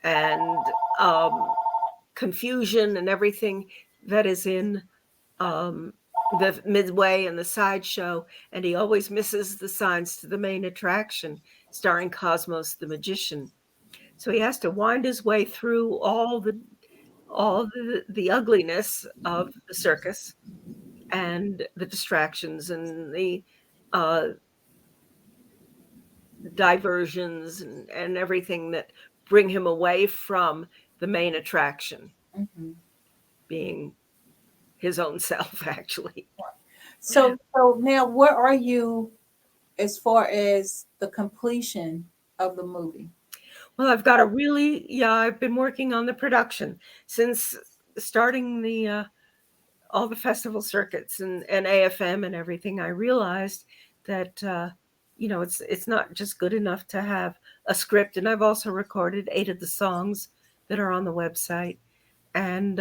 and confusion and everything that is in the midway and the sideshow, and he always misses the signs to the main attraction, starring Cosmos the Magician. So he has to wind his way through all the ugliness of the circus and the distractions and the uh, diversions and everything that bring him away from the main attraction, Hmm. being his own self, actually. So now, where are you as far as the completion of the movie? Well, I've been working on the production since starting all the festival circuits and AFM and everything. I realized that, it's not just good enough to have a script. And I've also recorded 8 of the songs that are on the website, and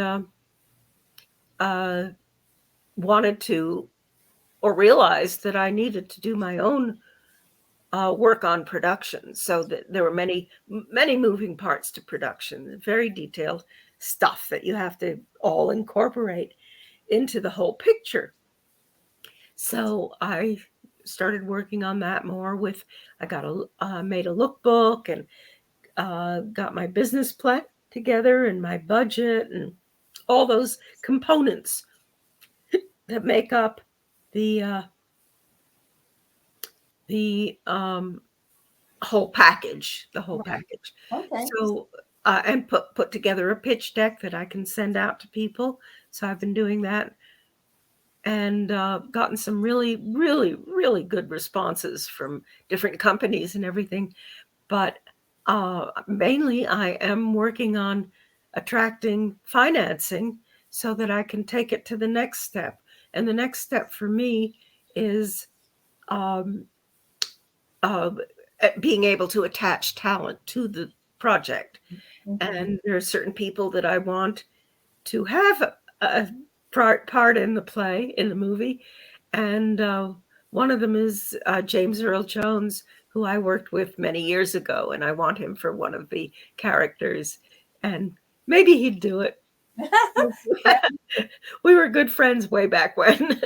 uh, wanted to, or realized that I needed to do my own work on production. So that there were many moving parts to production, very detailed stuff that you have to all incorporate into the whole picture. So I started working on that more. I got made a lookbook, and got my business plan together and my budget and all those components that make up the the whole package, the whole Right. package. Okay. So, and put together a pitch deck that I can send out to people. So I've been doing that, and gotten some really, really, really good responses from different companies and everything. But mainly, I am working on attracting financing so that I can take it to the next step. And the next step for me is um, uh, being able to attach talent to the project. Hmm. And there are certain people that I want to have a part in the play, in the movie. And one of them is James Earl Jones, who I worked with many years ago, and I want him for one of the characters. And maybe he'd do it. Yeah. We were good friends way back when.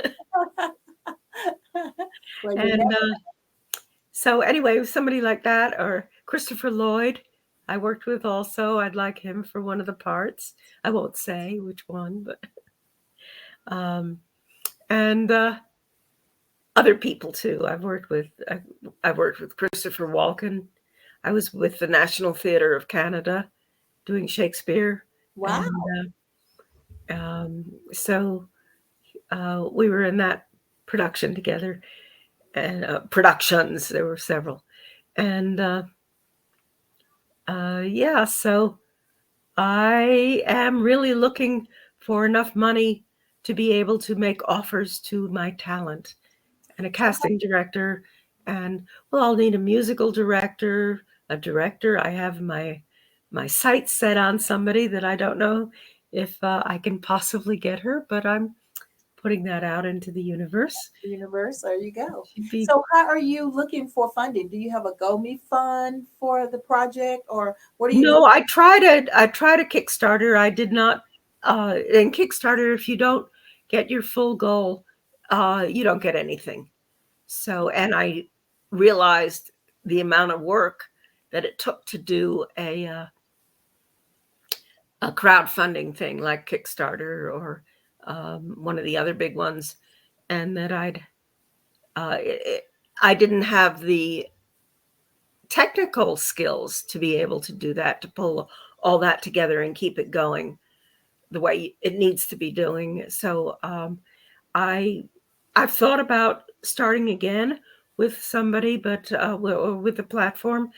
Well, you And never. so, anyway, somebody like that, or Christopher Lloyd, I worked with also. I'd like him for one of the parts. I won't say which one, but um, and other people too. I've worked with Christopher Walken. I was with the National Theatre of Canada doing Shakespeare, and Wow. so we were in that production together, and productions. There were several, and yeah. So I am really looking for enough money to be able to make offers to my talent, and a casting director, and well, I'll need a musical director, a director. I have my sights set on somebody that I don't know if I can possibly get her, but I'm putting that out into the universe. Universe, there you It go. should be. So, how are you looking for funding? Do you have a GoMe fund for the project, or what are you No, doing? I tried a Kickstarter. I did not. In Kickstarter, if you don't get your full goal, you don't get anything. So, and I realized the amount of work that it took to do a crowdfunding thing like Kickstarter or one of the other big ones, and that I didn't have the technical skills to be able to do that, to pull all that together and keep it going the way it needs to be doing. So I I've thought about starting again with somebody, but or with a platform,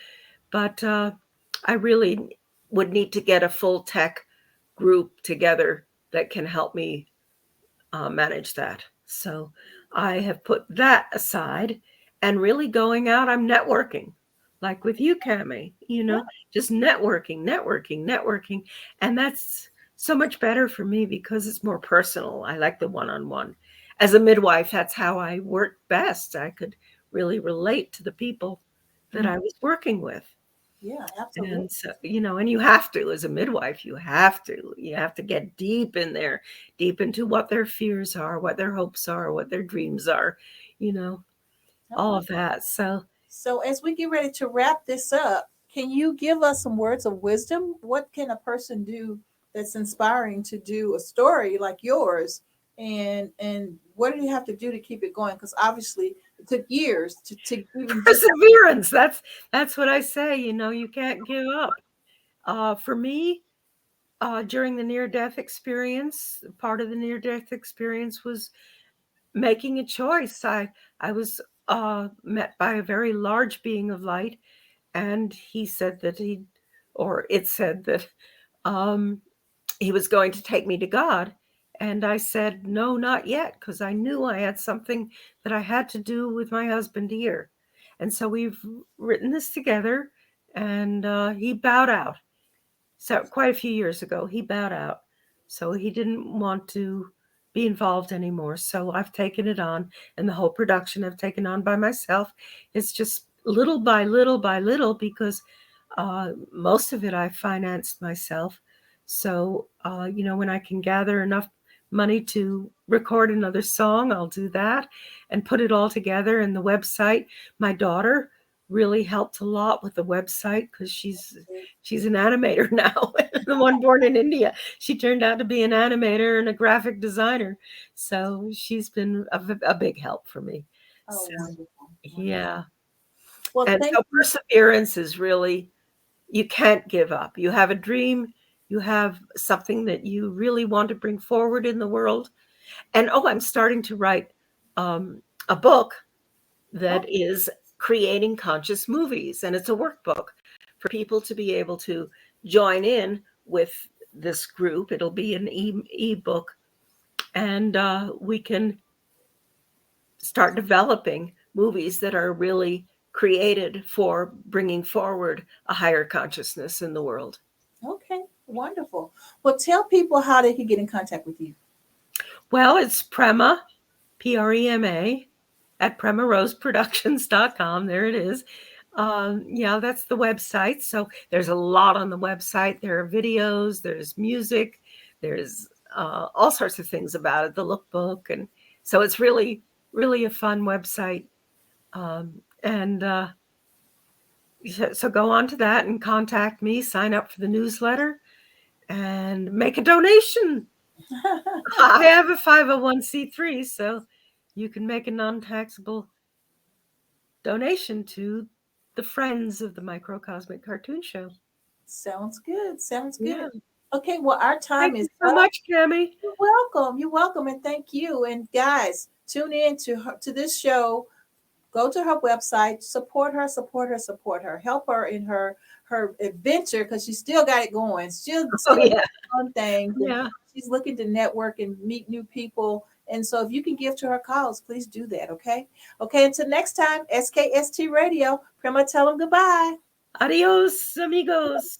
but I really would need to get a full tech group together that can help me manage that. So I have put that aside and really going out. I'm networking, like with you, Cami. Just networking, and that's so much better for me because it's more personal. I like the one-on-one. As a midwife, that's how I worked best. I could really relate to the people that Mm. I was working with. Yeah, absolutely. And so, and you have to, as a midwife, you have to get deep in there, deep into what their fears are, what their hopes are, what their dreams are, you know, All all right. of that. So, So as we get ready to wrap this up, can you give us some words of wisdom? What can a person do that's inspiring to do a story like yours? And what do you have to do to keep it going? Because obviously it took years to even just. perseverance, that's what I say, you can't give up. For me, during the near death experience, part of the near death experience was making a choice. I was met by a very large being of light, and he said that or it said that um, he was going to take me to God. And I said, no, not yet, because I knew I had something that I had to do with my husband here. And so we've written this together, and he bowed out. So quite a few years ago, he bowed out. So he didn't want to be involved anymore. So I've taken it on, and the whole production I've taken on by myself. It's just little by little by little, because most of it I financed myself. So, when I can gather enough money to record another song, I'll do that and put it all together. And the website, my daughter really helped a lot with the website, because she's an animator now. The one born in India, she turned out to be an animator and a graphic designer. So she's been a big help for me. Oh, So wonderful, wonderful. yeah. Well, And thank so you. perseverance is really, you can't give up. You have a dream, you have something that you really want to bring forward in the world. And I'm starting to write a book Oh, that is creating conscious movies, and it's a workbook for people to be able to join in with this group. It'll be an ebook, and we can start developing movies that are really created for bringing forward a higher consciousness in the world. okay, wonderful. Well, tell people how they can get in contact with you. Well, it's Prema, Prema, at premaroseproductions.com. There it is. Yeah, that's the website. So there's a lot on the website. There are videos, there's music, there's all sorts of things about it, the lookbook. And so it's really, really a fun website. And so go on to that and contact me, sign up for the newsletter, and make a donation. I have a 501c3, so you can make a non-taxable donation to the Friends of the Microcosmic Cartoon Show. Sounds good. Sounds good. Yeah. Okay, well, our Thank time is you so up. much, Cami. You're welcome. You're welcome, and thank you. And guys, tune in to this show. Go to her website, support her, support her, support her, help her in her adventure because she still got it going. Oh, Still yeah. doing things, and Yeah. she's looking to network and meet new people. And so, if you can give to her cause, please do that. Okay. Okay. Until next time, SKST Radio. Prema, tell them goodbye. Adios, amigos.